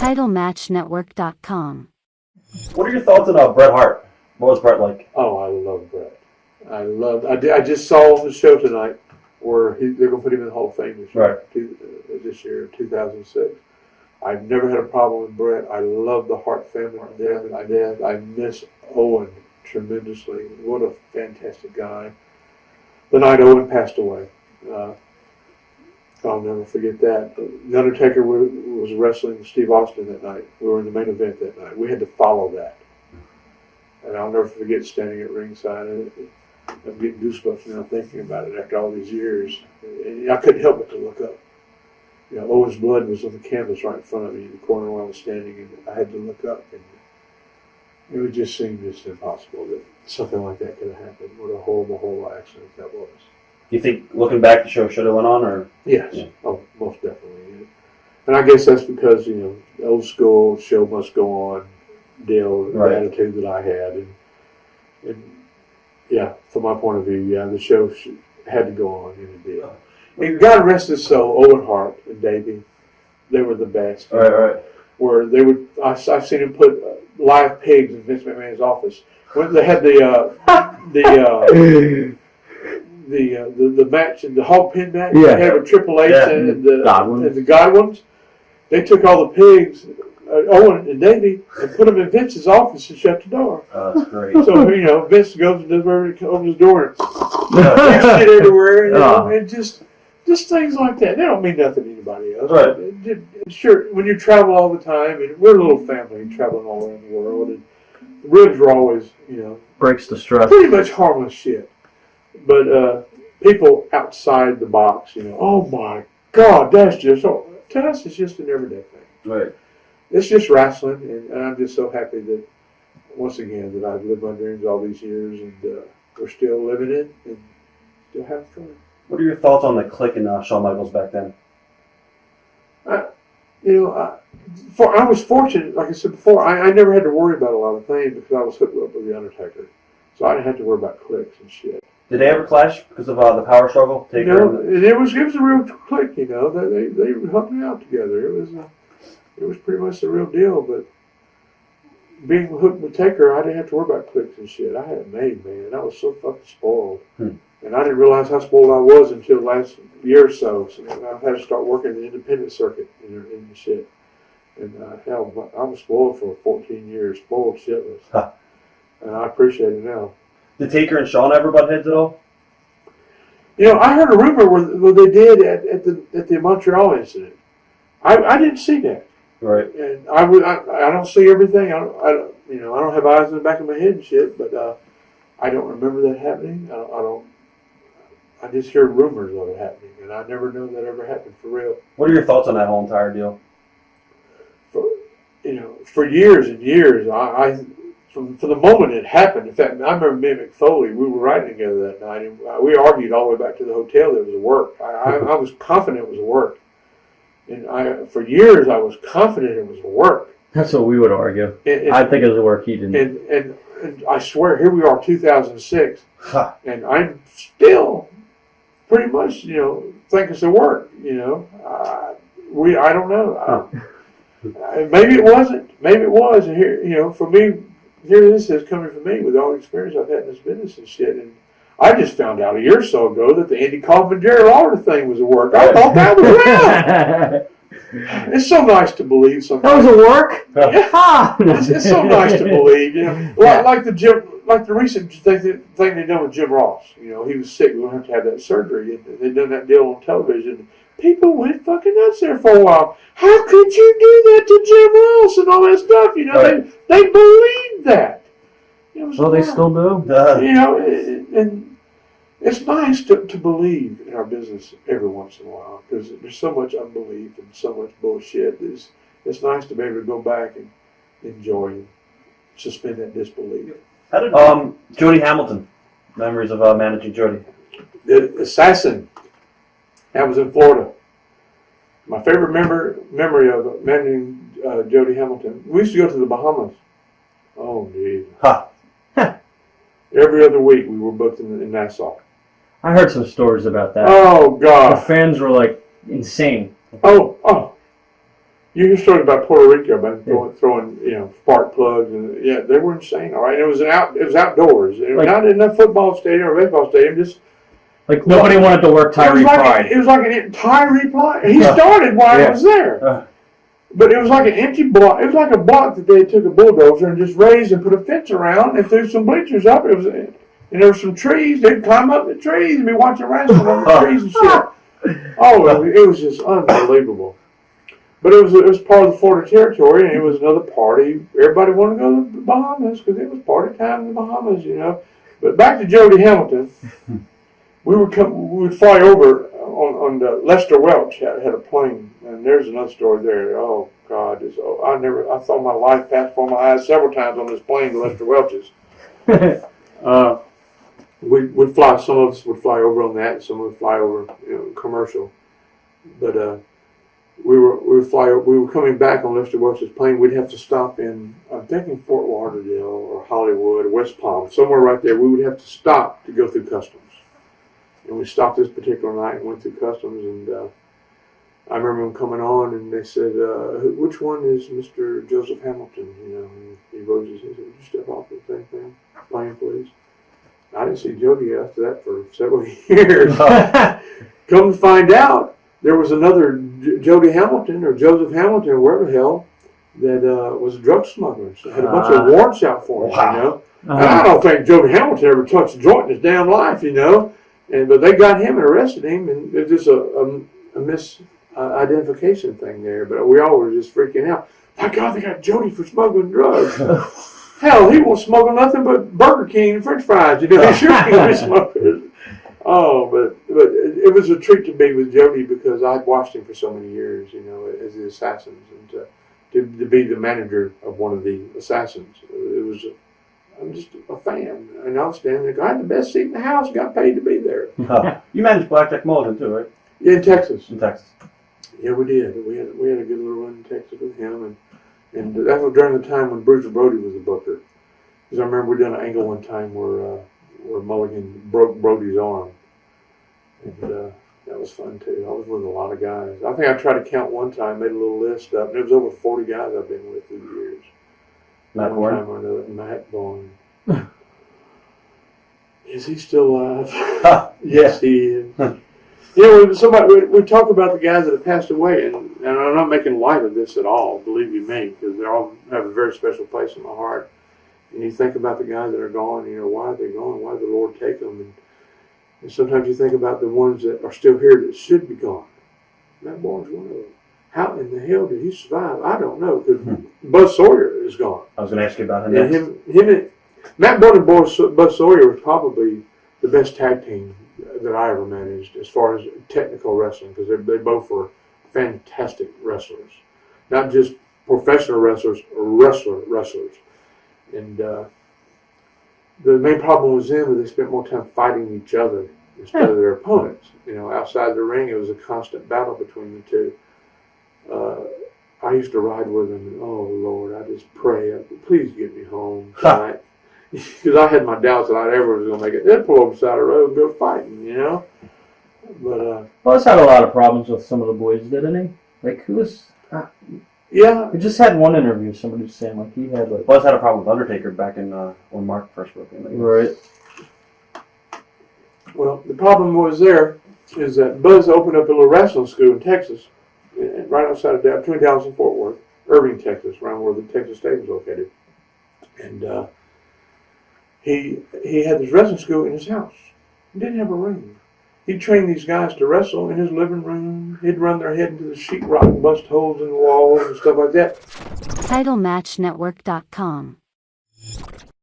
TitleMatchNetwork.com. What are your thoughts on Bret Hart? What was Bret like? Oh, I love Bret. I just saw on the show tonight where they're going to put him in the Hall of Fame this year, this year, 2006. I've never had a problem with Bret. I love the Hart family to death. I miss Owen tremendously. What a fantastic guy. The night Owen passed away, I'll never forget that. The Undertaker was wrestling Steve Austin that night. We were in the main event that night. We had to follow that. And I'll never forget standing at ringside. I'm getting goosebumps now thinking about it after all these years. And I couldn't help but to look up. You know, Owen's blood was on the canvas right in front of me in the corner where I was standing, and I had to look up. And it would just seem just impossible that something like that could have happened. What a horrible accident that was. Do you think, looking back, the show should have went on, or? Yes. Yeah. Oh, most definitely. Yeah. And I guess that's because, you know, the old school show must go on deal, the attitude that I had. And yeah, from my point of view, yeah, the show had to go on in a deal. And God rest his soul, Owen Hart and Davey, they were the best. Right. Where they would, I've seen him put live pigs in Vince McMahon's office. When they had the match, and the hog pin match, they had with Triple H and the Godwins. They took all the pigs, Owen and Davey, and put them in Vince's office and shut the door. Oh, that's great. So, you know, Vince goes and does whatever, opens his door and shit everywhere, you know, and just things like that. They don't mean nothing to anybody else. Right. Sure, when you travel all the time, and we're a little family traveling all around the world, and the ribs are always, you know, breaks the stress. Pretty much harmless shit. But people outside the box, you know, oh my God, that's just, to us, it's just an everyday thing. Right. It's just wrestling, and I'm just so happy that, once again, that I've lived my dreams all these years, and we're still living it, and still having fun. What are your thoughts on the Click and Shawn Michaels back then? I was fortunate, like I said before, I never had to worry about a lot of things because I was hooked up with The Undertaker. So I didn't have to worry about clicks and shit. Did they ever clash because of the power struggle? You know, and it was a real click, you know. They helped me out together. It was pretty much the real deal, but being hooked with Taker, I didn't have to worry about clicks and shit. I had it made, man. I was so fucking spoiled. And I didn't realize how spoiled I was until the last year or so. So I've had to start working the independent circuit in the shit. And hell, I was spoiled for 14 years, spoiled shitless. And I appreciate it now. Did Taker and Shawn ever butt heads at all? You know, I heard a rumor where they did at the Montreal incident. I didn't see that. Right. And I don't see everything. I don't have eyes in the back of my head and shit. But I don't remember that happening. I just hear rumors of it happening, and I never know that ever happened for real. What are your thoughts on that whole entire deal? For years and years, from the moment it happened. In fact, I remember me and McFoley, we were riding together that night, and we argued all the way back to the hotel that it was a work. I was confident it was a work. And for years, I was confident it was a work. That's what we would argue. I think it was a work, he didn't. And I swear, here we are, 2006, and I'm still pretty much, you know, think it's a work, you know. I don't know. Maybe it wasn't. Maybe it was. And here, you know, for me, here this is coming from me with all the experience I've had in this business and shit. And I just found out a year or so ago that the Andy Kaufman Jerry Lawler thing was a work. I thought that was real. It's so nice to believe something. That was a work? Yeah. It's so nice to believe, you know. Like the recent thing they done with Jim Ross. You know, he was sick. We don't have to have that surgery. And they done that deal on television. People went fucking nuts there for a while. How could you do that to Jim Ross and all that stuff? You know, they believed that. You know, well, they still do. You know, and it's nice to believe in our business every once in a while because there's so much unbelief and so much bullshit. It's nice to be able to go back and enjoy and suspend that disbelief. How did Jody Hamilton, memories of managing Jody? The Assassin. That was in Florida. My favorite memory of managing Jody Hamilton. We used to go to the Bahamas. Oh, dude. Every other week we were booked in Nassau. I heard some stories about that. Oh, God. The fans were like insane. Oh. You just talking about Puerto Rico, about throwing spark plugs, and they were insane. All right, it was outdoors. It was not in a football stadium or a baseball stadium. Just like nobody wanted to work Tyree Pride. It was like an Tyree Pride. He started while I was there, but it was like an empty block. It was like a block that they took a bulldozer and just raised and put a fence around and threw some bleachers up. It was, and there were some trees. They'd climb up the trees and be watching wrestling on the trees and shit. Oh, it was just unbelievable. But it was part of the Florida territory, and it was another party. Everybody wanted to go to the Bahamas because it was party time in the Bahamas, But back to Jody Hamilton, we would fly over on the Lester Welch had a plane, and there's another story there. Oh God, I saw my life pass before my eyes several times on this plane to Lester Welch's. We'd fly. Some of us would fly over on that, and some would fly over commercial, but. We were coming back on Lester Welch's plane. We'd have to stop in, I'm thinking Fort Lauderdale or Hollywood or West Palm, somewhere right there. We would have to stop to go through customs. And we stopped this particular night and went through customs. And I remember them coming on, and they said, "Which one is Mr. Joseph Hamilton?" And he rose his hand and said, "Would you step off the plane, please?" I didn't see Jody after that for several years. Come to find out, there was another Jody Hamilton or Joseph Hamilton or wherever the hell that was a drug smuggler. So had a bunch of warrants out for him, And I don't think Jody Hamilton ever touched a joint in his damn life, but they got him and arrested him, and there's just a misidentification thing there. But we all were just freaking out. My God, they got Jody for smuggling drugs. Hell, he won't smuggle nothing but Burger King and French fries. He sure can't be smuggling. Oh, but it was a treat to be with Jody because I'd watched him for so many years, as the Assassins, and to be the manager of one of the Assassins. I'm just a fan, and I was standing there. I had the best seat in the house. Got paid to be there. You managed Blackjack Mulligan too, right? Yeah, in Texas. Yeah, we did. We had a good little run in Texas with him, and that was during the time when Bruce Brody was a booker. Because I remember we did an angle one time where Mulligan broke Brody's arm. And that was fun, too. I was with a lot of guys. I think I tried to count one time, made a little list up, and it was over 40 guys I've been with through the years. Matt Bourne? Matt Bourne. Is he still alive? Yes, he is. We talk about the guys that have passed away, and I'm not making light of this at all, believe you me, because they all have a very special place in my heart. And you think about the guys that are gone, why are they gone? Why did the Lord take them? And sometimes you think about the ones that are still here that should be gone. Matt Bourne's one of them. How in the hell did he survive? I don't know, because Buzz Sawyer is gone. I was going to ask you about him next. Matt Bourne and Buzz Sawyer was probably the best tag team that I ever managed as far as technical wrestling, because they both were fantastic wrestlers. Not just professional wrestlers, wrestlers. And the main problem was them that they spent more time fighting each other instead of their opponents. Outside the ring, it was a constant battle between the two. I used to ride with them, and oh Lord, I just pray, please get me home tonight, because I had my doubts that I ever was going to make it. They'd pull over the side of the road and go fighting, But Buzz had a lot of problems with some of the boys, didn't he? Like who was? Yeah. We just had one interview. Somebody was saying he had Buzz had a problem with Undertaker back in when Mark first broke in. Right. Well, the problem was there is that Buzz opened up a little wrestling school in Texas, right outside of between Dallas and Fort Worth, Irving, Texas, around where the Texas Stadium is located. And he had this wrestling school in his house. He didn't have a ring. He'd train these guys to wrestle in his living room. He'd run their head into the sheetrock and bust holes in the walls and stuff like that. TitleMatchNetwork.com